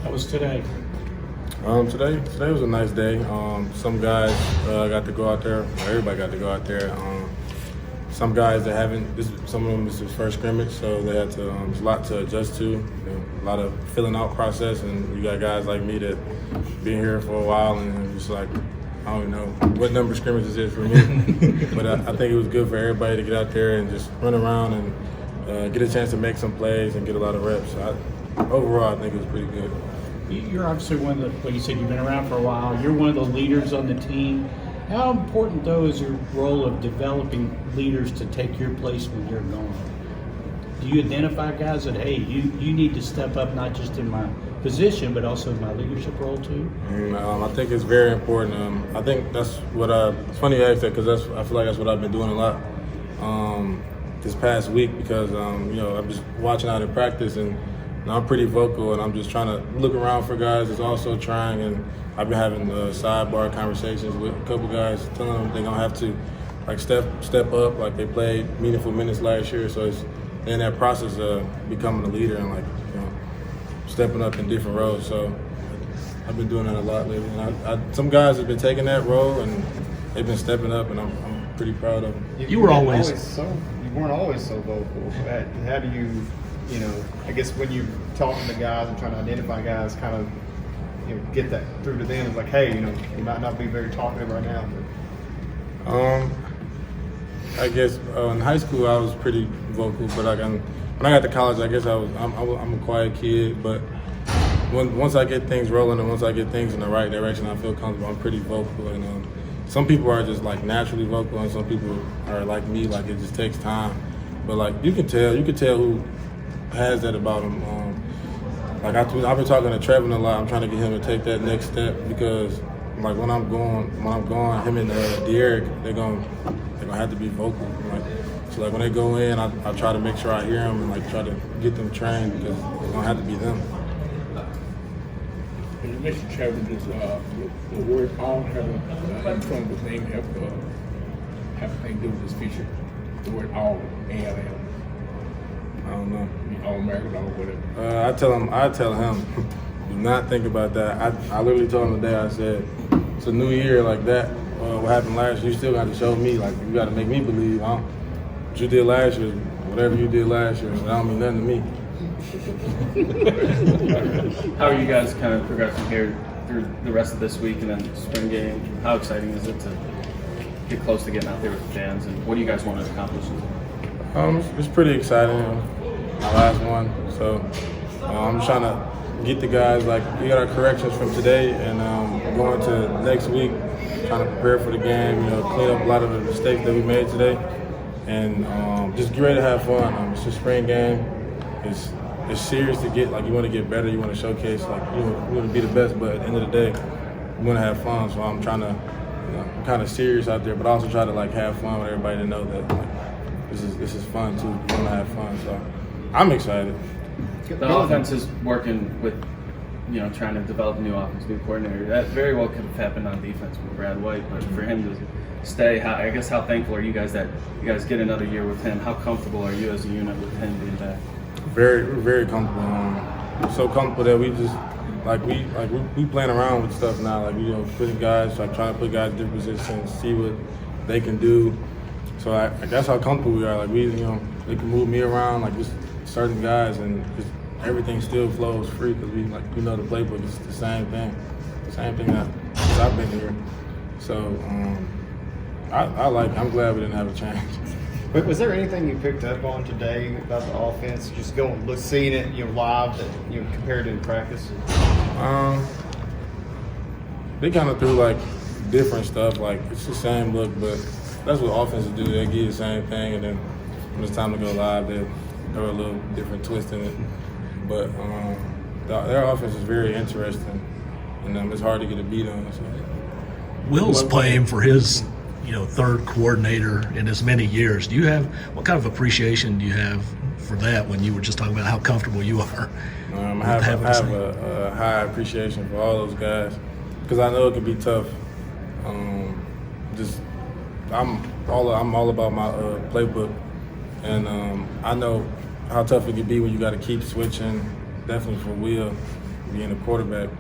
How was today? Today was a nice day. Some guys got to go out there. Everybody got to go out there. Some guys that haven't. Some of them this is first scrimmage, so they had to. There's a lot to adjust to. A lot of filling out process, and you got guys like me that been here for a while and just like I don't know what number scrimmages is for me. But I think it was good for everybody to get out there and just run around and get a chance to make some plays and get a lot of reps. So overall, I think it was pretty good. You're obviously one of the, like you said, you've been around for a while. You're one of the leaders on the team. How important, though, is your role of developing leaders to take your place when you're gone? Do you identify guys that, hey, you need to step up not just in my position, but also in my leadership role, too? I think it's very important. I think that's what it's funny you ask that because I feel like that's what I've been doing a lot this past week because, I'm just watching out in practice and I'm pretty vocal and I'm just trying to look around for guys that's also trying, and I've been having sidebar conversations with a couple guys telling them they're going to have to like step up, like they played meaningful minutes last year, so it's in that process of becoming a leader and stepping up in different roles. So I've been doing that a lot lately, and some guys have been taking that role and they've been stepping up, and I'm pretty proud of them. You weren't always so vocal. How do you, I guess when you're talking to guys and trying to identify guys, kind of, get that through to them? It's like, hey, you might not be very talkative right now. But. I guess in high school I was pretty vocal, but when I got to college, I guess I'm a quiet kid. But once I get things rolling and once I get things in the right direction, I feel comfortable. I'm pretty vocal, and some people are just like naturally vocal, and some people are like me, like it just takes time. But like you can tell who has that about them. I've been talking to Trevin a lot. I'm trying to get him to take that next step because like when I'm going, him and DeAndre, they're gonna have to be vocal. So when they go in, I try to make sure I hear them and try to get them trained because it's gonna have to be them. And you mentioned Trevor, the word "all" having in front of his name have anything to do with this feature. The word "all" A-L-L. I don't know. All American, all whatever. I tell him, do not think about that. I literally told him today, I said, it's a new year like that. What happened last year, you still got to show me, you got to make me believe. What you did last year, whatever you did last year, that don't mean nothing to me. How are you guys kind of progressing here through the rest of this week and then spring game? How exciting is it to get close to getting out there with the fans, and what do you guys want to accomplish? It's pretty exciting. My last one, so I'm trying to get the guys, we got our corrections from today and going to next week, trying to prepare for the game, clean up a lot of the mistakes that we made today and just get ready to have fun. It's a spring game. It's serious to get, you want to get better, you want to showcase, you want to be the best, but at the end of the day, you want to have fun, so I'm trying to, I'm kind of serious out there, but also try to have fun with everybody to know that this is fun too, you want to have fun, so I'm excited. The offense is working with, trying to develop a new offense, new coordinator. That very well could have happened on defense with Brad White, but for him to stay, how thankful are you guys that you guys get another year with him? How comfortable are you as a unit with him being back? Very, very comfortable. So comfortable that we just we playing around with stuff now. Putting guys, trying to put guys in different positions, see what they can do. So that's how comfortable we are. They can move me around, just certain guys, and just everything still flows free because we know the playbook is the same thing that since I've been here. So I'm glad we didn't have a change. But was there anything you picked up on today about the offense? Just seeing it, live that compared to in practice. They kind of threw different stuff. It's the same look, but that's what offenses do. They give you the same thing, and then when it's time to go live, they throw a little different twist in it. But their offense is very interesting, and it's hard to get a beat on. So. Will's playing for his, third coordinator in as many years. What kind of appreciation do you have for that when you were just talking about how comfortable you are? I have a high appreciation for all those guys because I know it can be tough. I'm all about my playbook, and I know how tough it can be when you got to keep switching. Definitely for Will, being a quarterback.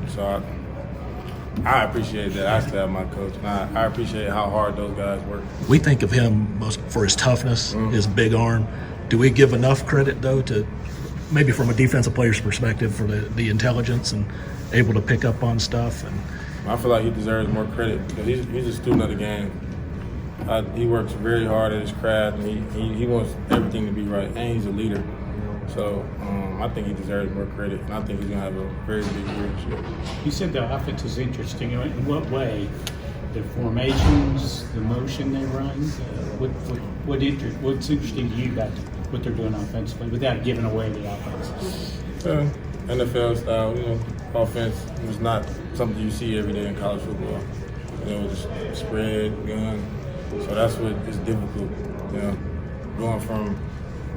So I appreciate that. I still have my coach, and I appreciate how hard those guys work. We think of him most for his toughness, his big arm. Do we give enough credit, though, to maybe from a defensive player's perspective for the intelligence and able to pick up on stuff? And I feel like he deserves more credit because he's a student of the game. He works very hard at his craft, and he wants everything to be right, and he's a leader. So I think he deserves more credit, and I think he's going to have a very big year this year. You said the offense is interesting. In what way? The formations, the motion they run. What's interesting to you about what they're doing offensively, without giving away the offense? NFL style, offense is not something you see every day in college football. Just spread, gun. So that's what is difficult. Going from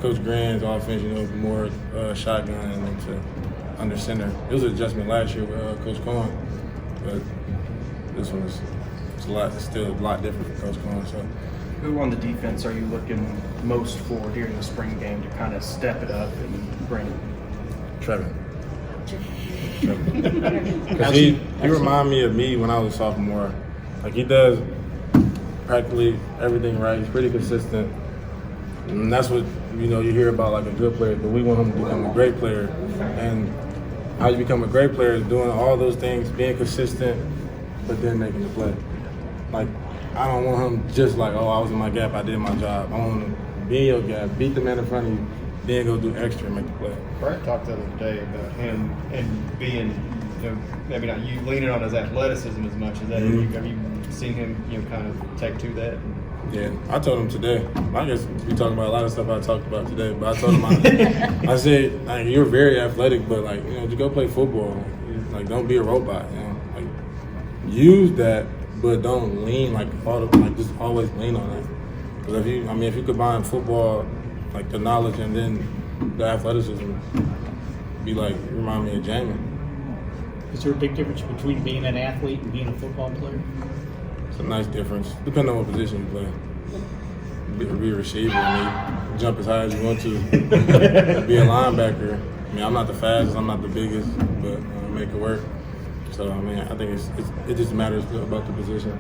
Coach Grant's offense, more shotgun and into under center. It was an adjustment last year with Coach Cohen, but this one is still a lot different from Coach Cohen. So. Who on the defense are you looking most for during the spring game to kind of step it up and bring? Trevin. Because he reminded me of me when I was a sophomore. Like, he does practically everything right. He's pretty consistent. And that's what, you hear about like a good player, but we want him to become a great player. And how you become a great player is doing all those things, being consistent, but then making the play. Like, I don't want him just like, I was in my gap, I did my job. I want him to be in your gap, beat the man in front of you, then go do extra and make the play. Brett talked the other day about him and being, maybe not you leaning on his athleticism as much as that. Have you seen him, kind of take to that? Yeah, I told him today. I guess we talking about a lot of stuff I talked about today, but I told him, I said, like, you're very athletic, but like, to go play football, like, don't be a robot. Like, use that, but don't lean just always lean on it. Because if you combine football, like the knowledge and then the athleticism, remind me of Jamie. Is there a big difference between being an athlete and being a football player? It's a nice difference, depending on what position you play. Be a receiver and you jump as high as you want to. Be a linebacker. I'm not the fastest, I'm not the biggest, but make it work. So, I think it just matters about the position.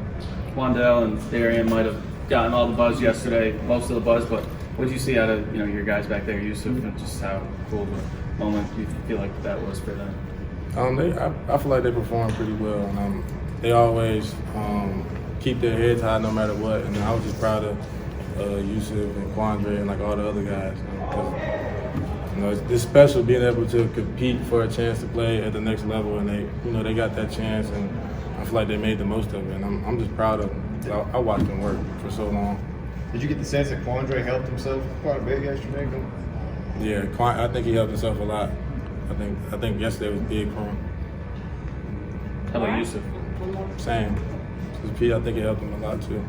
Wandell and Darian might have gotten all the buzz yesterday, most of the buzz, but what did you see out of your guys back there, Yusuf, and just how cool of a moment do you feel like that was for them? I feel like they perform pretty well. And, they always keep their heads high no matter what, and I was just proud of Yusuf and Quandre and like all the other guys. It's special being able to compete for a chance to play at the next level, and they got that chance, and I feel like they made the most of it, and I'm just proud of them. I watched them work for so long. Did you get the sense that Quandre helped himself quite a bit yesterday? Yeah, I think he helped himself a lot. I think yesterday was big for him. How about Yusuf? Same. I think it helped him a lot too.